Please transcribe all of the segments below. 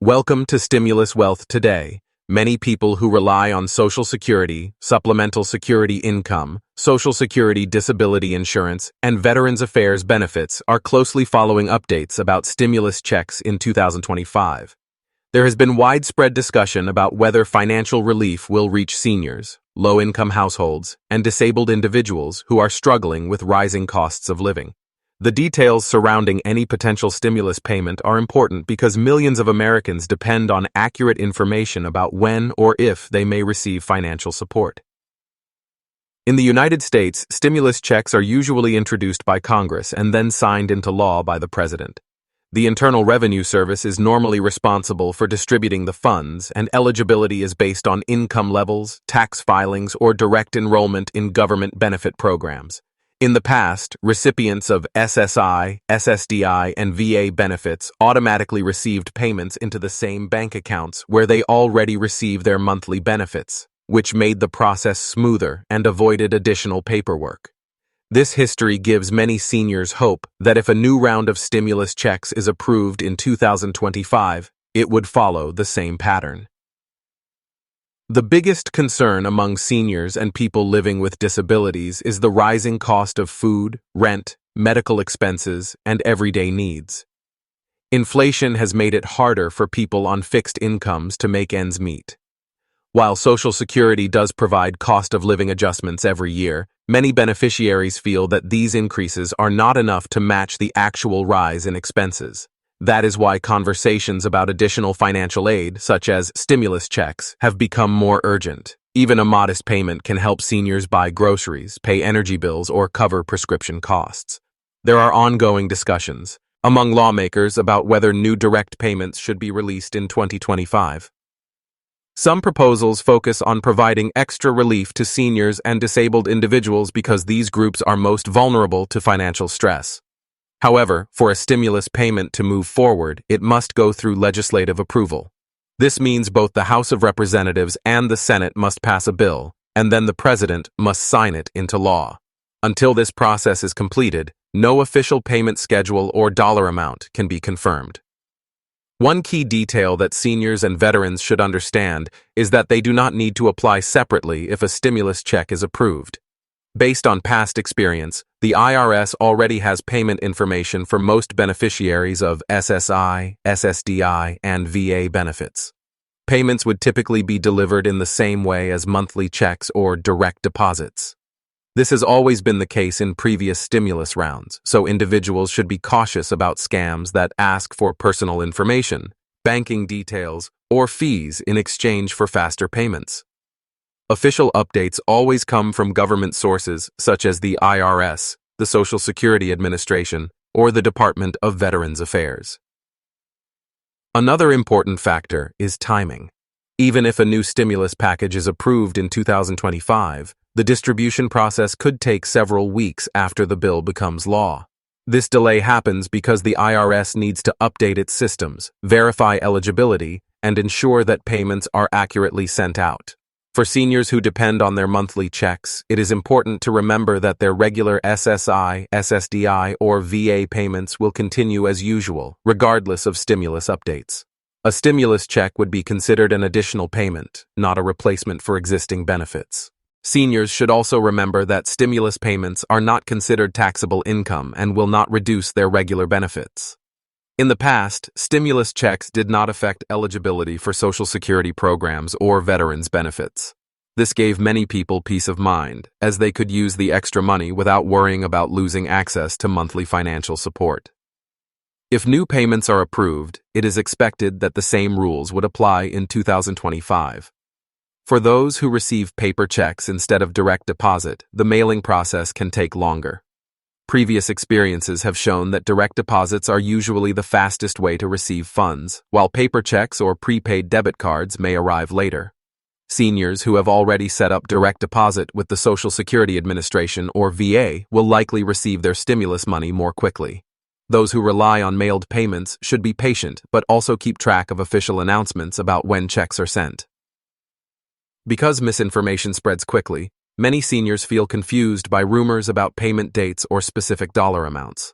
Welcome to Stimulus Wealth Today. Many people who rely on Social Security, Supplemental Security Income, Social Security Disability Insurance, and Veterans Affairs benefits are closely following updates about stimulus checks in 2025. There has been widespread discussion about whether financial relief will reach seniors, low-income households, and disabled individuals who are struggling with rising costs of living. The details surrounding any potential stimulus payment are important because millions of Americans depend on accurate information about when or if they may receive financial support. In the United States, stimulus checks are usually introduced by Congress and then signed into law by the President. The Internal Revenue Service is normally responsible for distributing the funds, and eligibility is based on income levels, tax filings, or direct enrollment in government benefit programs. In the past, recipients of SSI, SSDI, and VA benefits automatically received payments into the same bank accounts where they already receive their monthly benefits, which made the process smoother and avoided additional paperwork. This history gives many seniors hope that if a new round of stimulus checks is approved in 2025, it would follow the same pattern. The biggest concern among seniors and people living with disabilities is the rising cost of food, rent, medical expenses, and everyday needs. Inflation has made it harder for people on fixed incomes to make ends meet. While Social Security does provide cost of living adjustments every year, many beneficiaries feel that these increases are not enough to match the actual rise in expenses. That is why conversations about additional financial aid, such as stimulus checks, have become more urgent. Even a modest payment can help seniors buy groceries, pay energy bills, or cover prescription costs. There are ongoing discussions among lawmakers about whether new direct payments should be released in 2025. Some proposals focus on providing extra relief to seniors and disabled individuals because these groups are most vulnerable to financial stress. However, for a stimulus payment to move forward, it must go through legislative approval. This means both the House of Representatives and the Senate must pass a bill, and then the President must sign it into law. Until this process is completed, no official payment schedule or dollar amount can be confirmed. One key detail that seniors and veterans should understand is that they do not need to apply separately if a stimulus check is approved. Based on past experience, the IRS already has payment information for most beneficiaries of SSI, SSDI, and VA benefits. Payments would typically be delivered in the same way as monthly checks or direct deposits. This has always been the case in previous stimulus rounds, so individuals should be cautious about scams that ask for personal information, banking details, or fees in exchange for faster payments. Official updates always come from government sources such as the IRS, the Social Security Administration, or the Department of Veterans Affairs. Another important factor is timing. Even if a new stimulus package is approved in 2025, the distribution process could take several weeks after the bill becomes law. This delay happens because the IRS needs to update its systems, verify eligibility, and ensure that payments are accurately sent out. For seniors who depend on their monthly checks, it is important to remember that their regular SSI, SSDI, or VA payments will continue as usual, regardless of stimulus updates. A stimulus check would be considered an additional payment, not a replacement for existing benefits. Seniors should also remember that stimulus payments are not considered taxable income and will not reduce their regular benefits. In the past, stimulus checks did not affect eligibility for Social Security programs or veterans benefits. This gave many people peace of mind, as they could use the extra money without worrying about losing access to monthly financial support. If new payments are approved, it is expected that the same rules would apply in 2025. For those who receive paper checks instead of direct deposit, the mailing process can take longer. Previous experiences have shown that direct deposits are usually the fastest way to receive funds, while paper checks or prepaid debit cards may arrive later. Seniors who have already set up direct deposit with the Social Security Administration or VA will likely receive their stimulus money more quickly. Those who rely on mailed payments should be patient but also keep track of official announcements about when checks are sent. Because misinformation spreads quickly, many seniors feel confused by rumors about payment dates or specific dollar amounts.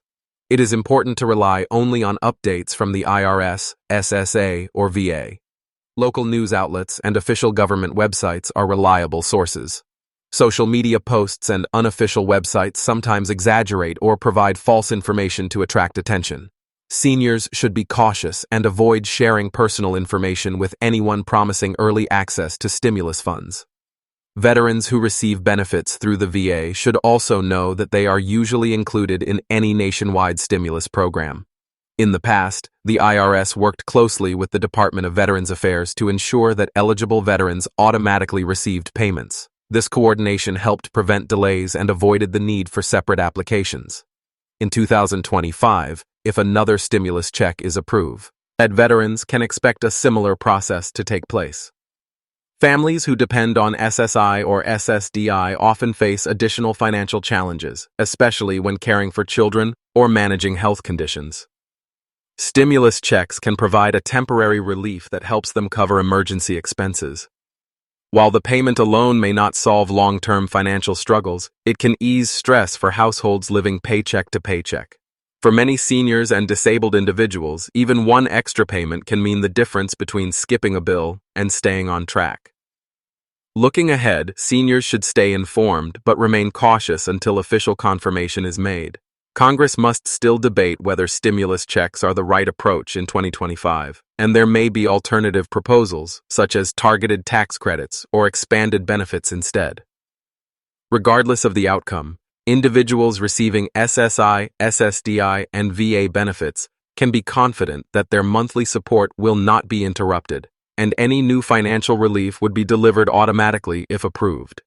It is important to rely only on updates from the IRS, SSA, or VA. Local news outlets and official government websites are reliable sources. Social media posts and unofficial websites sometimes exaggerate or provide false information to attract attention. Seniors should be cautious and avoid sharing personal information with anyone promising early access to stimulus funds. Veterans who receive benefits through the VA should also know that they are usually included in any nationwide stimulus program. In the past, the IRS worked closely with the Department of Veterans Affairs to ensure that eligible veterans automatically received payments. This coordination helped prevent delays and avoided the need for separate applications. In 2025, if another stimulus check is approved, veterans can expect a similar process to take place. Families who depend on SSI or SSDI often face additional financial challenges, especially when caring for children or managing health conditions. Stimulus checks can provide a temporary relief that helps them cover emergency expenses. While the payment alone may not solve long-term financial struggles, it can ease stress for households living paycheck to paycheck. For many seniors and disabled individuals, even one extra payment can mean the difference between skipping a bill and staying on track. Looking ahead, seniors should stay informed but remain cautious until official confirmation is made. Congress must still debate whether stimulus checks are the right approach in 2025, and there may be alternative proposals, such as targeted tax credits or expanded benefits instead. Regardless of the outcome, individuals receiving SSI, SSDI, and VA benefits can be confident that their monthly support will not be interrupted, and any new financial relief would be delivered automatically if approved.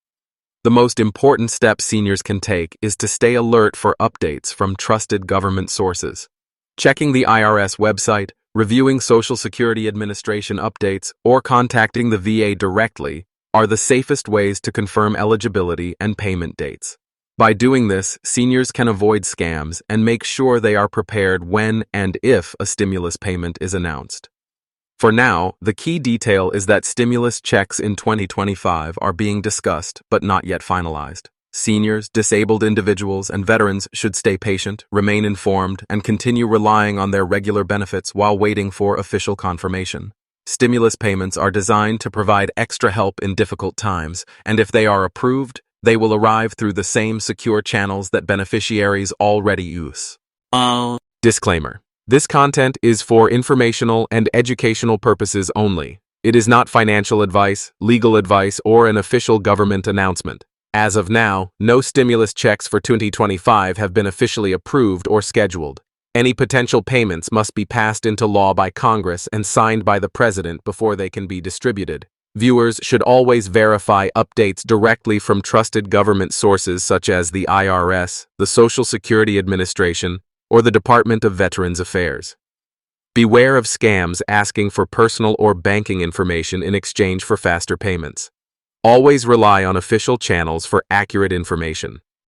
The most important step seniors can take is to stay alert for updates from trusted government sources. Checking the IRS website, reviewing Social Security Administration updates, or contacting the VA directly are the safest ways to confirm eligibility and payment dates. By doing this, seniors can avoid scams and make sure they are prepared when and if a stimulus payment is announced. For now, the key detail is that stimulus checks in 2025 are being discussed but not yet finalized. Seniors, disabled individuals, and veterans should stay patient, remain informed, and continue relying on their regular benefits while waiting for official confirmation. Stimulus payments are designed to provide extra help in difficult times, and if they are approved, they will arrive through the same secure channels that beneficiaries already use. Disclaimer. This content is for informational and educational purposes only. It is not financial advice, legal advice, or an official government announcement. As of now, no stimulus checks for 2025 have been officially approved or scheduled. Any potential payments must be passed into law by Congress and signed by the President before they can be distributed. Viewers should always verify updates directly from trusted government sources such as the IRS, the Social Security Administration, or the Department of Veterans Affairs. Beware of scams asking for personal or banking information in exchange for faster payments. Always rely on official channels for accurate information.